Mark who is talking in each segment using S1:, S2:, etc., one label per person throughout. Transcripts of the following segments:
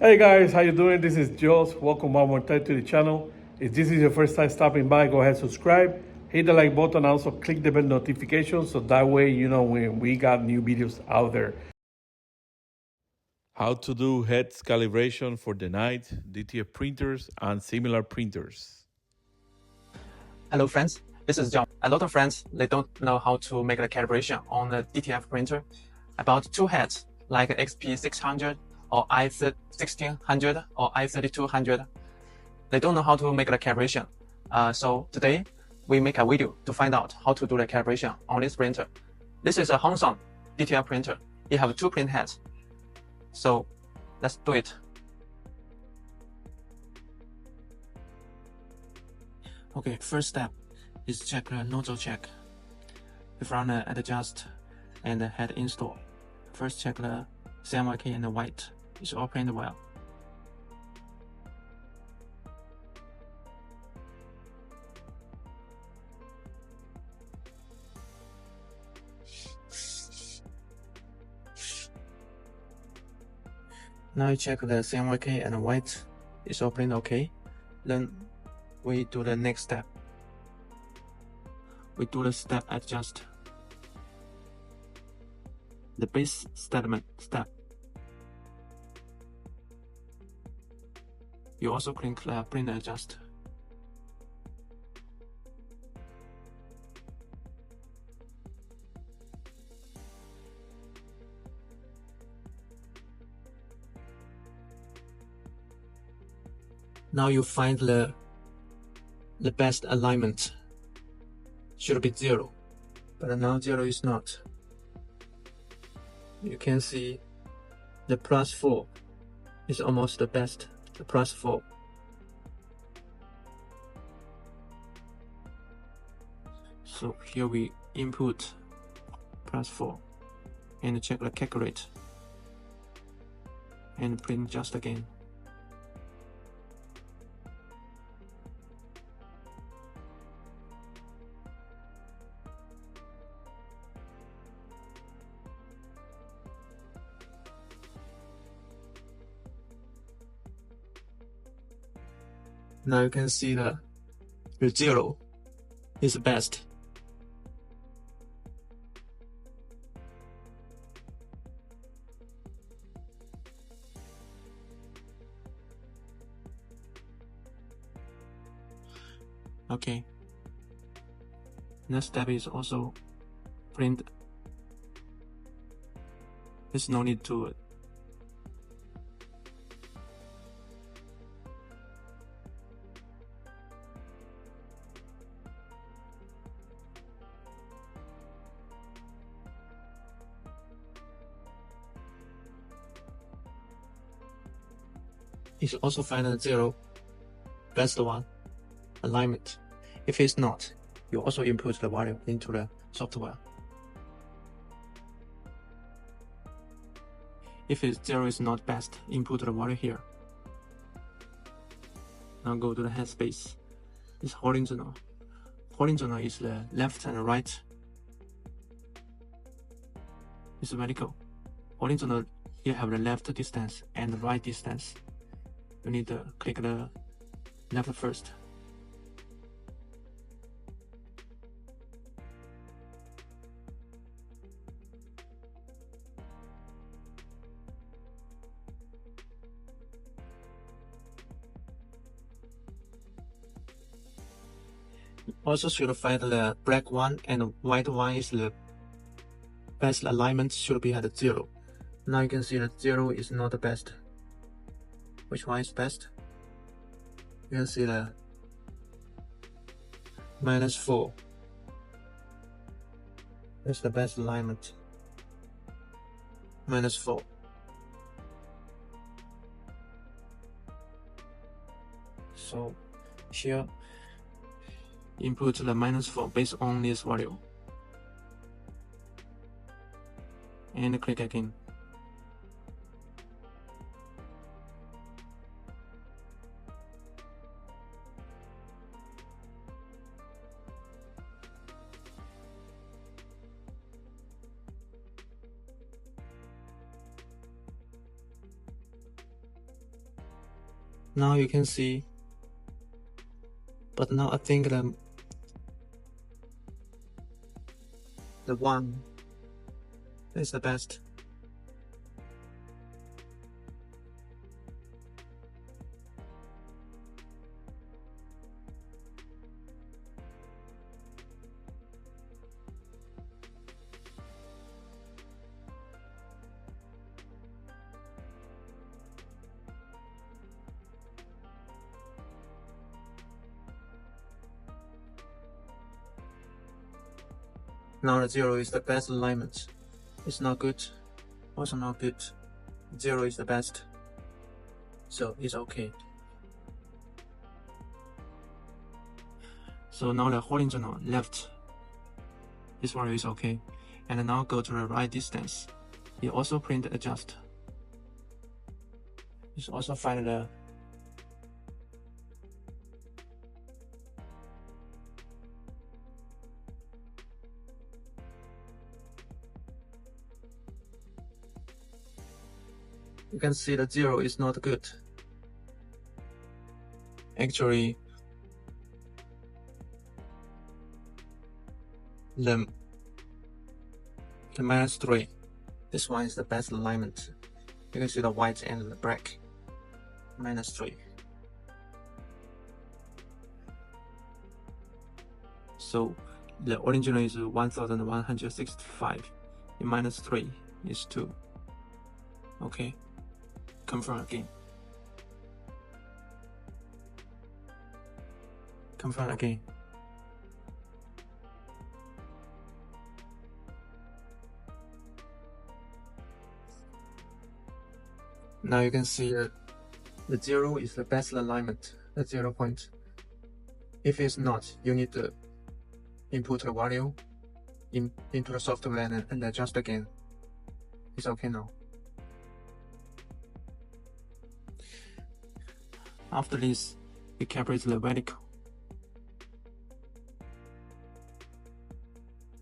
S1: Hey guys, how you doing? This is Jules. Welcome one more time to the channel. If this is your first time stopping by, go ahead, subscribe, hit the like button, also click the bell notification so that way you know when we got new videos out there. How to do head calibration for the Knight DTF printers and similar printers.
S2: Hello friends, this is John. A lot of friends, they don't know how to make the calibration on the DTF printer. About two heads like XP600 or i1600 or i3200. They don't know how to make the calibration. So today we make a video to find out how to do the calibration on this printer. This is a Hongson DTF printer. It has two print heads. So let's do it. Okay, first step is check the nozzle check. If run the adjust and the head install. First check the CMYK and the white is all print well. Now you check the CMYK and the white is all print okay. Then we do the next step. We do the step adjust. The base statement step. You also click the print adjust. Now you find the best alignment. Should be 0, but now 0 is not. You can see the +4 is almost the best, the +4. So here we input +4 and check the calculate and print just again. Now you can see the 0 is best. Okay. Next step is also print. There's no need to You should also find a 0 best one alignment. If it's not, you also input the value into the software. If it's 0 is not best, input the value here. Now go to the headspace. It's horizontal. Horizontal is the left and right. It's vertical. Horizontal, you have the left distance and the right distance. You need to click the left first. Also should find the black one and white one is the best alignment should be at 0. Now you can see that 0 is not the best. Which one is best? You can see the -4. That's the best alignment. -4. So here input the -4 based on this value. And click again. Now you can see, but now I think the one is the best. Now the 0 is the best alignment. It's not good, also not good. 0 is the best, so it's okay. So now the horizontal left, this one is okay. And now go to the right distance. You also print adjust. You also find the you can see the 0 is not good. Actually, the -3, this one is the best alignment. You can see the white and the black. -3. So the original is 1165. The -3 is 2. Okay. Confirm again. Confirm again. Now you can see that the 0 is the best alignment, the 0 point. If it's not, you need to input a value into the software and adjust again. It's okay now. After this, we calibrate the vertical.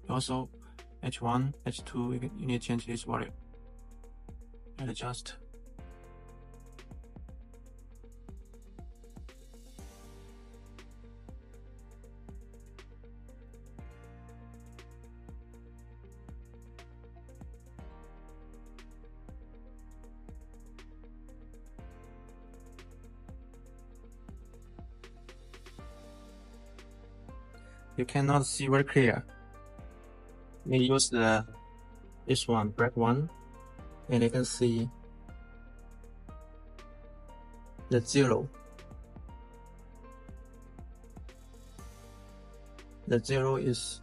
S2: Also, H1, H2, you need to change this value and adjust. You cannot see very clear. We use this one, black one, and you can see the 0. The 0 is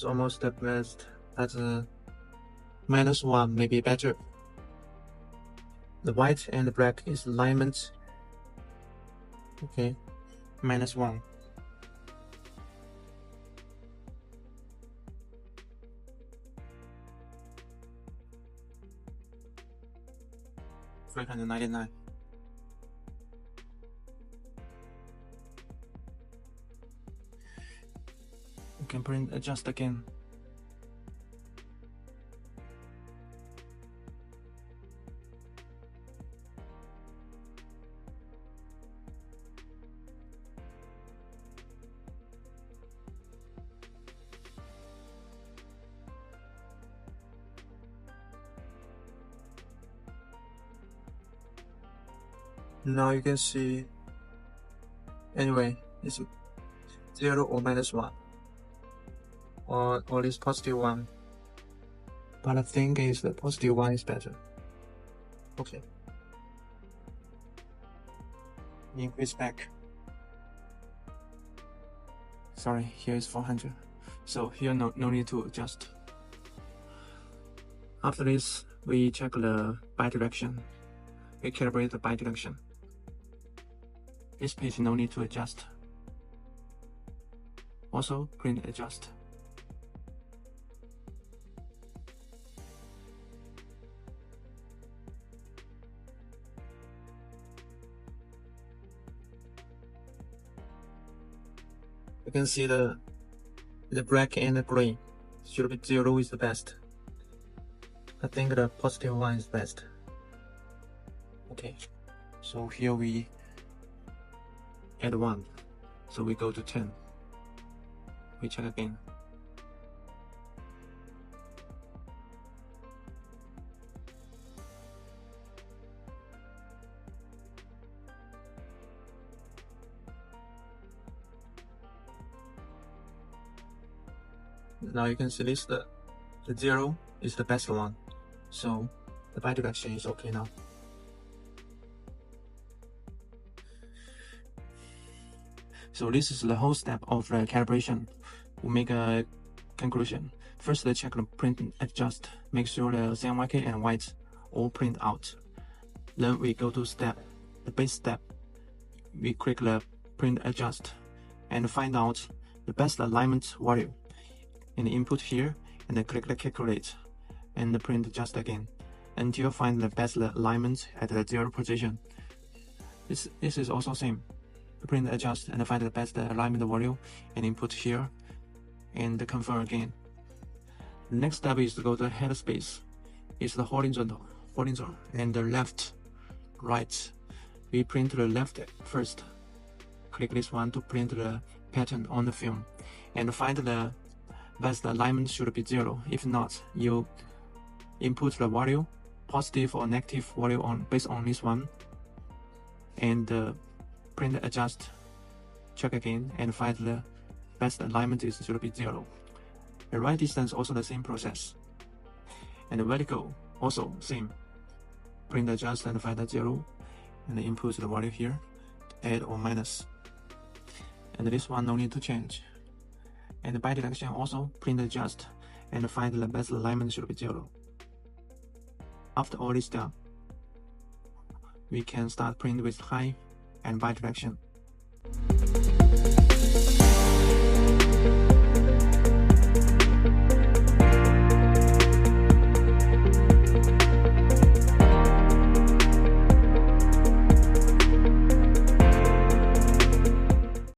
S2: almost the best. At -1 may be better. The white and the black is alignment. Okay, -1. $399. You can print adjust again. Now you can see, anyway, it's 0 or -1, or this +1. But I think is the +1 is better. Okay. Increase back. Sorry, here is 400. So here no need to adjust. After this, we check the bidirection. We calibrate the bidirection. This page no need to adjust. Also print adjust. You can see the black and the gray. Should be 0 is the best. I think the +1 is best. Okay. So here we add 1. So we go to 10. We check again. Now you can see this, the 0 is the best one. So the bidirection is okay now. So this is the whole step of the calibration. We make a conclusion. First, check the print and adjust. Make sure the CMYK and white all print out. Then we go to the base step. We click the print adjust and find out the best alignment value. And input here and then click the calculate and the print adjust again until you find the best alignment at the 0 position. This is also same. Print adjust and find the best alignment value and input here and confirm again. The next step is to go to head space. It's the horizontal and the left, right. We print the left first. Click this one to print the pattern on the film and find the best alignment should be 0. If not, you input the value, positive or negative value based on this one, and print adjust, check again, and find the best alignment should be 0. The right distance also the same process, and the vertical also same. Print adjust and find the 0, and input the value here, add or minus. And this one no need to change. And the bidirection also print adjust and find the best alignment should be 0. After all this done, we can start print with high and bidirection.